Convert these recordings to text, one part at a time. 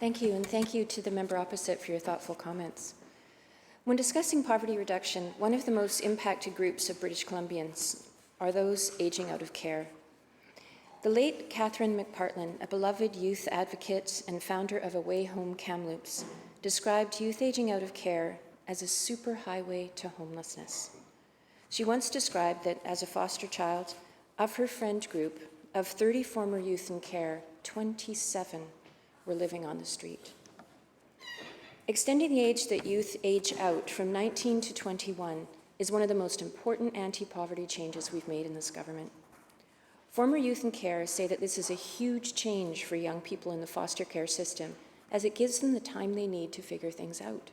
Thank you, and thank you to the member opposite for your thoughtful comments. When discussing poverty reduction, one of the most impacted groups of British Columbians are those aging out of care. The late Catherine McPartlin, a beloved youth advocate and founder of Away Home Kamloops, described youth aging out of care as a superhighway to homelessness. She once described that as a foster child, of her friend group of 30 former youth in care, 27 were living on the street. Extending the age that youth age out from 19 to 21 is one of the most important anti-poverty changes we've made in this government. Former youth in care say that this is a huge change for young people in the foster care system, as it gives them the time they need to figure things out.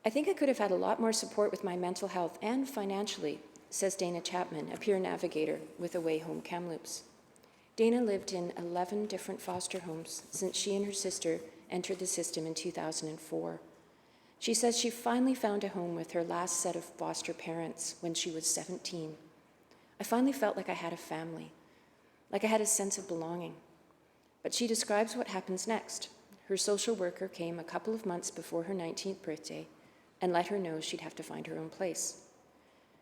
I think I could have had a lot more support with my mental health and financially, says Dana Chapman, a peer navigator with Away Home Kamloops. Dana lived in 11 different foster homes since she and her sister entered the system in 2004. She says she finally found a home with her last set of foster parents when she was 17. I finally felt like I had a family, like I had a sense of belonging. But she describes what happens next. Her social worker came a couple of months before her 19th birthday and let her know she'd have to find her own place.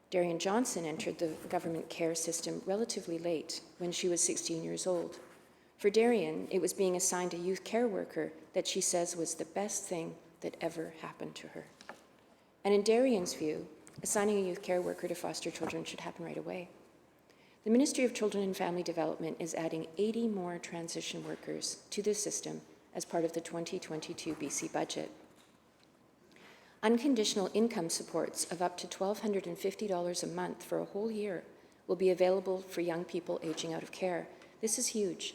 Darian Johnson entered the government care system relatively late, when she was 16 years old. For Darian, it was being assigned a youth care worker that she says was the best thing that ever happened to her. And in Darian's view, assigning a youth care worker to foster children should happen right away. The Ministry of Children and Family Development is adding 80 more transition workers to the system as part of the 2022 BC budget. Unconditional income supports of up to $1,250 a month for a whole year will be available for young people aging out of care. This is huge,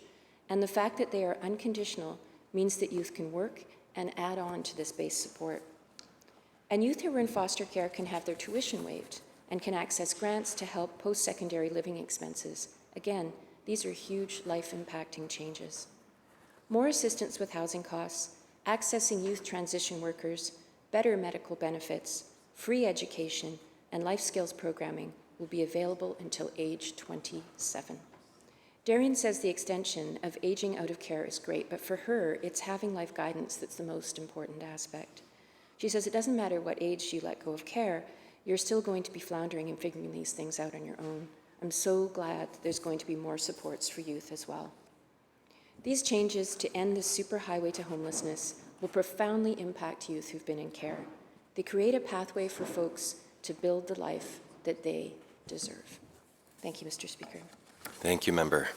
and the fact that they are unconditional means that youth can work and add on to this base support. And youth who are in foster care can have their tuition waived and can access grants to help post-secondary living expenses. Again, these are huge life-impacting changes. More assistance with housing costs, accessing youth transition workers, better medical benefits, free education, and life skills programming will be available until age 27. Darian says the extension of aging out of care is great, but for her, it's having life guidance that's the most important aspect. She says it doesn't matter what age you let go of care, you're still going to be floundering and figuring these things out on your own. I'm so glad that there's going to be more supports for youth as well. These changes to end the superhighway to homelessness will profoundly impact youth who've been in care. They create a pathway for folks to build the life that they deserve. Thank you, Mr. Speaker. Thank you, Member.